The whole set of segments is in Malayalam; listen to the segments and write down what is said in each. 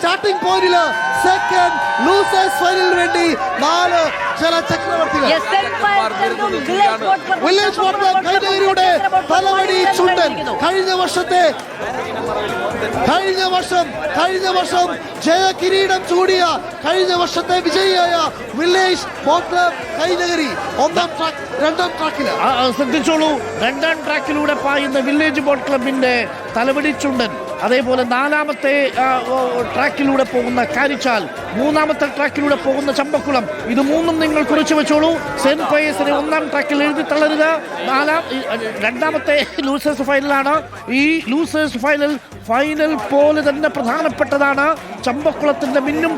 സ്റ്റാർട്ടിംഗ് പോയിന്റില് സെക്കൻഡ് ലൂസേഴ്സ് ഫൈനലിന് വേണ്ടി 4 ജലചക്രവർത്തികൾ. വില്ലേജ് ബോട്ട് കൈനഗരിയുടെ തലവടി ചുണ്ടൻ കഴിഞ്ഞ വർഷം ജയകിരീടം ചൂടിയ കഴിഞ്ഞ വർഷത്തെ വിജയിയായ വില്ലേജ് ബോട്ട് കൈനഗരി രണ്ടാം ട്രാക്കില് ശ്രദ്ധിച്ചോളൂ. രണ്ടാം ട്രാക്കിലൂടെ പായുന്ന വില്ലേജ് ബോട്ട് ക്ലബിന്റെ തലവടി ചുണ്ടൻ, അതേപോലെ 4ാമത്തെ ട്രാക്കിലൂടെ പോകുന്ന കാരിച്ചാൽ, 3ാമത്തെ ട്രാക്കിലൂടെ പോകുന്ന ചമ്പക്കുളം. ഇത് മൂന്നും നിങ്ങൾ കുറിച്ച് വെച്ചോളൂ. സെന്റ് പയസിനെ 1ാം ട്രാക്കിൽ എഴുതി തള്ളരുത്. 2ാമത്തെ ലൂസേഴ്സ് ഫൈനലാണ്. ഈ ലൂസേഴ്സ് ഫൈനൽ പോലെ തന്നെ പ്രധാനപ്പെട്ടതാണ്. ചമ്പക്കുളത്തിന്റെ മിന്നും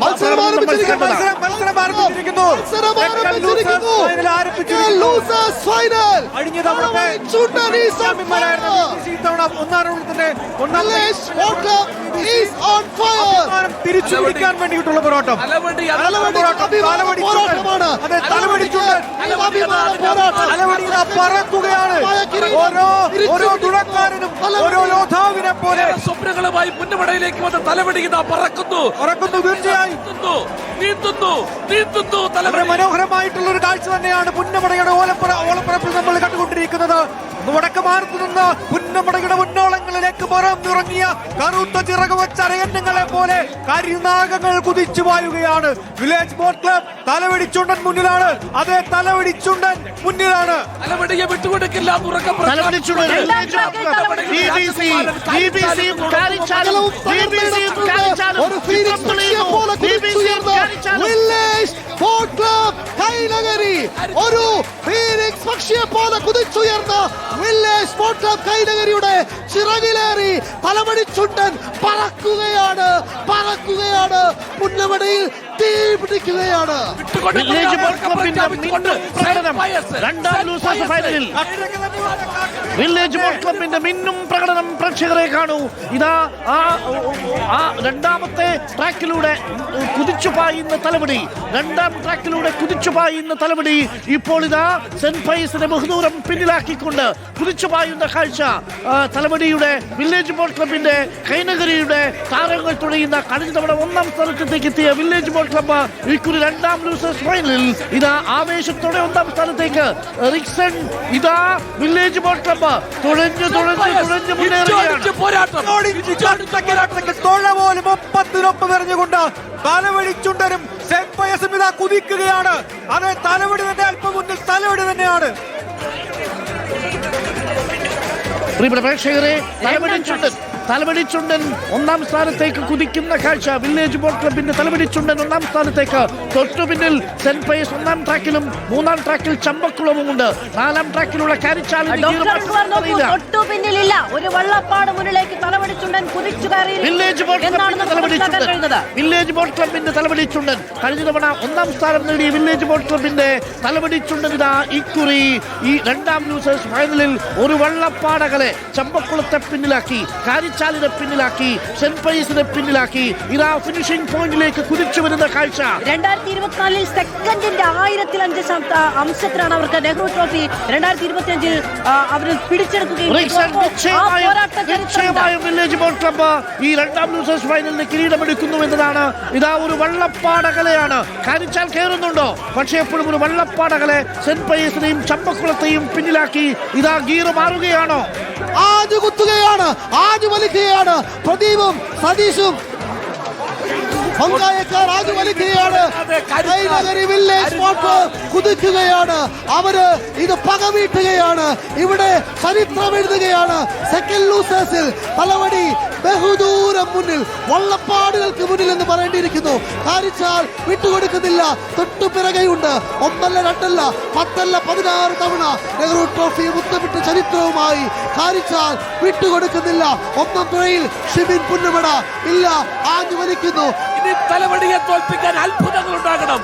തിരിച്ചുപിടിക്കാൻ വേണ്ടിയിട്ടുള്ള പോരാട്ടം. പറക്കുകയാണ്. ഓരോ തുഴക്കാരനും ഓരോ യോദ്ധാവിനെ പോലെ സ്വപ്നങ്ങളുമായി മുന്നമടയിലേക്ക് വന്ന് തലവടി പറക്കുന്നു. മനോഹരമായിട്ടുള്ള ഒരു കാഴ്ച തന്നെയാണ് പുന്നമടയുടെ ഓലപ്പറപ്പിൽ നമ്മൾ കണ്ടുകൊണ്ടിരിക്കുന്നത്. വടക്ക് മാർത്ത് നിന്ന് പുന്നമടയുടെ മുന്നോളങ്ങളിലേക്ക് പറന്നിറങ്ങിയ കറുത്ത ചിറക് വെച്ച അരയന്നങ്ങളെ പോലെ കരിനാഗങ്ങൾ കുതിച്ചു പായുകയാണ്. വില്ലേജ് ബോട്ട് ക്ലബ് തലവടിച്ചുണ്ടൻ മുന്നിലാണ്. അതേ തലവടിച്ചുണ്ടൻ മുന്നിലാണ്. തലവടിയെ വിട്ടുകൊടുക്കില്ല. ഒരു ഫീനിക്സ് പക്ഷിയെ പോലെ കുതിച്ചുയർന്ന വില്ലേജ് ബോട്ട് ക്ലബ് കൈനഗരിയുടെ ചിറകിലേറി തലവടി ചുണ്ടൻ പറക്കുകയാണ്. പുന്നമടയിൽ തീ പിടിക്കുകയാണ്. വില്ലേജ് ബോട്ട് ക്ലബിന്റെ രണ്ടാം ലൂസേഴ്സ് ഫൈനലിൽ വില്ലേജ് ബോട്ട് ക്ലബിന്റെ മിന്നും പ്രകടനം പ്രേക്ഷകരെ കാണൂ. ഇതാ ആ 2ാമത്തെ ട്രാക്കിലൂടെ കുതിച്ചു പായുന്ന തലവടി, 2ാം ട്രാക്കിലൂടെ കുതിച്ചു പായുന്ന തലവടി ഇപ്പോൾ ഇതാ സെന്റ് പയസിനെ ബഹുദൂരം പിന്നിലാക്കിക്കൊണ്ട് കുതിച്ചു പായുന്ന കാഴ്ച. തലവടിയുടെ വില്ലേജ് ബോട്ട് ക്ലബിന്റെ കൈനഗരിയുടെ താരങ്ങൾ തുഴയുന്ന കഴിഞ്ഞ തവണ 1ാം സ്ഥാനത്തേക്ക് എത്തിയ വില്ലേജ് ബോട്ട് ക്ലബ്ബ് ഇക്കുറി 2ാം ലൂസേഴ്സ് ഫൈനലിൽ ഇതാ ആവേശത്തോടെ 1ാം സ്ഥാനത്തേക്ക്. റിക്സൺ ഇതാ വില്ലേജ് ബോട്ട് ക്ലബ്ബ് തുഴഞ്ഞു പോലും ഒപ്പത്തിനൊപ്പം എറിഞ്ഞുകൊണ്ട് തലവടിച്ചുണ്ടനും സെന്റ് പയസും ഇതാ കുതിക്കുകയാണ്. അതേ തലവടി തന്നെ അല്പം മുന്നിൽ തലവടി തന്നെയാണ്. പ്രേക്ഷകരെ, തലവടിച്ചുണ്ടൻ 1ാം സ്ഥാനത്തേക്ക് കുതിക്കുന്ന കാഴ്ച. വില്ലേജ് ബോട്ട് ക്ലബിന്റെ തലവടിച്ചുണ്ടൻ 1ാം സ്ഥാനത്തേക്ക്. തൊട്ടു പിന്നിൽ സെന്റ് പയസ് 1ാം ട്രാക്കിലും 3ാം ട്രാക്കിൽ ചമ്പക്കുളവുമുണ്ട്. 4ാം ട്രാക്കിലുള്ള കാരിച്ചാലിന് ഒരു വള്ളപ്പാട് മുന്നിലേക്ക് തലവടിച്ചുണ്ടൻ കുതിച്ചു കയറി. വില്ലേജ് ബോട്ട് ക്ലബിന്റെ തലവടിച്ചുണ്ടൻ കഴിഞ്ഞ തവണ 1ാം സ്ഥാനം നേടിയ വില്ലേജ് ബോട്ട് ക്ലബിന്റെ തലവടിച്ചുണ്ടൻ ഇതാ ഇക്കുറി ഈ 2ാം ലൂസേഴ്സ് ഫൈനലിൽ ഒരു വള്ളപ്പാടകലെ ചമ്പക്കുളത്തെ പിന്നിലാക്കി, കാരിച്ചാലിനെ പിന്നിലാക്കി, സെന്റ് പയസിനെ പിന്നിലാക്കി ഇതാ ഫിനിഷിംഗ് പോയിന്റിലേക്ക് കുതിച്ചു വരുന്ന കാഴ്ച. 2024 സെക്കൻഡിന്റെ 1005 അംശത്തിലാണ് അവർക്ക് നെഹ്റു ട്രോഫി 2025 അവർ പിടിച്ചെടുക്കുകയും വില്ലേജ് ബോട്ട് ക്ലബ്ബ് ഈ 2ാം ലൂസേഴ്സ് ഫൈനലിന് കിരീടമെടുക്കുന്നു എന്നതാണ്. ഇതാ ഒരു വള്ളപ്പാടകലെയാണ്. കാരിച്ചാൽ കയറുന്നുണ്ടോ? പക്ഷേ എപ്പോഴും ഒരു വള്ളപ്പാടകലെ സെന്റ് പയസിനെയും ചമ്പക്കുളത്തെയും പിന്നിലാക്കി ഇതാ ഗീർ മാറുകയാണോ? ആഞ്ഞു കുത്തുകയാണ്, ആഞ്ഞു വലിക്കുകയാണ്. പ്രദീപും സതീഷും കുതിക്കുകയാണ്. അവര് ഇത് പകവീട്ടുകയാണ്. ഇവിടെ ചരിത്രം എഴുതുകയാണ്. സെക്കൻഡ് ലൂസേഴ്സിൽ തലവടി ബഹുദൂരം മുന്നിൽ, വള്ളപ്പാടുകൾക്ക് മുന്നിൽ എന്ന് പറയേണ്ടിയിരിക്കുന്നു. കാരിച്ചാൽ വിട്ടുകൊടുക്കുന്നില്ല. തൊട്ടുപിറകെയുണ്ട്. 1 അല്ല 2 അല്ല 10 അല്ല 16 തവണ നെഹ്റു ട്രോഫി മുത്തമിട്ട ചരിത്രവുമായി കാരിച്ചാൽ വിട്ടുകൊടുക്കുന്നില്ല. 1ാം തുഴയിൽ ഷിബിൻ പുന്നമട ഇല്ല, ആഞ്ഞു വലിക്കുന്നു. ഇനി തലവടിയെ തോൽപ്പിക്കാൻ അത്ഭുതങ്ങൾ ഉണ്ടാകണം.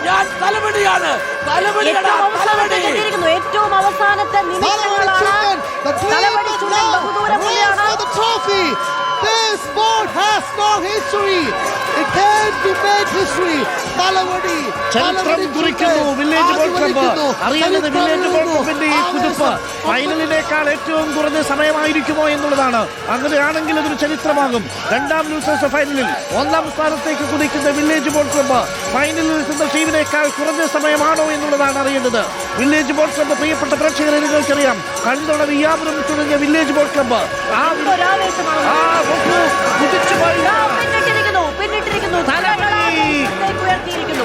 ഞാൻ തലവടിയാണ്. ഏറ്റവും അവസാനത്തെ നിമിഷങ്ങളാണ്. This boat has no history. It came to make history. Thalavady ചരിത്രം കുറിക്കുന്നു വില്ലേജ് ബോൾ ക്ലബ്ബ്. അറിയേണ്ടത് വില്ലേജ് ബോൾ ക്ലബിന്റെ ഈ കുതിപ്പ് ഫൈനലിനേക്കാൾ ഏറ്റവും കുറഞ്ഞ സമയമായിരിക്കുമോ എന്നുള്ളതാണ്. അങ്ങനെയാണെങ്കിൽ അതൊരു ചരിത്രമാകും. രണ്ടാം ലൂസേഴ്സ് ഫൈനലിൽ ഒന്നാം സ്ഥാനത്തേക്ക് കുതിക്കുന്ന വില്ലേജ് ബോൾ ക്ലബ്ബ് ഫൈനലിൽ എത്തുന്ന ടീമിനേക്കാൾ കുറഞ്ഞ സമയമാണോ എന്നുള്ളതാണ് അറിയേണ്ടത്. വില്ലേജ് ബോൾ ക്ലബ്ബ് പ്രിയപ്പെട്ട പ്രേക്ഷകരെ നിങ്ങൾക്കറിയാം, കഴിഞ്ഞ തവണ വിയാപുരം തുടങ്ങിയ വില്ലേജ് ബോൾ ക്ലബ്ബ്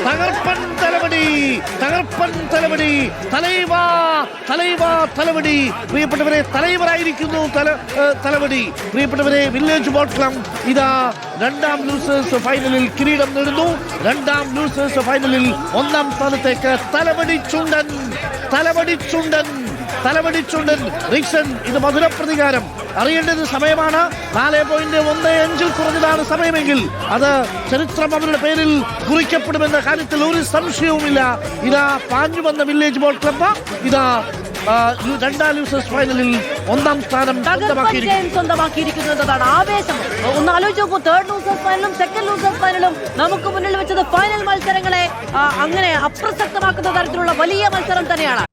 തകർപ്പൻ തലവടി, തകർപ്പൻ തലവടി, തലൈവാ തലൈവാ തലവടി. പ്രിയപ്പെട്ടവരെ, തലൈവറായിരിക്കുന്നു തലവടി. പ്രിയപ്പെട്ടവരെ, വില്ലേജ് ബോൾ ക്ലബ് ഇതാ രണ്ടാം ലൂസേഴ്സ് ഫൈനലിൽ കിരീടം നേടുന്നു. രണ്ടാം ലൂസേഴ്സ് ഫൈനലിൽ ഒന്നാം സ്ഥാനത്തേക്ക് തലവടി ചുണ്ടൻ, തലവടി ചുണ്ടൻ, തലവടി ചുണ്ടൻ. റിക്സൺ, ഇത് മധുര പ്രതികാരം. അറിയേണ്ടത് സമയമാണ്. 4.15 കുറഞ്ഞതാണ് സമയമെങ്കിൽ അത് ചരിത്രം അവരുടെ പേരിൽ കുറിക്കപ്പെടുമെന്ന കാര്യത്തിൽ ഒരു സംശയവുമില്ല. ഇതാ പാഞ്ഞു വന്ന വില്ലേജ് ബോൾ ക്ലബ്ബ് ഇതാ രണ്ടാം ലൂസേഴ്സ് ഫൈനലിൽ ഒന്നാം സ്ഥാനം സ്വന്തമാക്കിയിരിക്കുന്നു എന്നതാണ് ആവേശം. ഒന്ന് ആലോചിച്ച് നോക്കൂ, തേർഡ് ലൂസേഴ്സ് ഫൈനലും സെക്കൻഡ് ലൂസേഴ്സ് ഫൈനലും നമുക്ക് മുന്നിൽ വെച്ചത് ഫൈനൽ മത്സരങ്ങളെ അങ്ങനെ അപ്രസക്തമാക്കുന്ന തരത്തിലുള്ള വലിയ മത്സരം തന്നെയാണ്.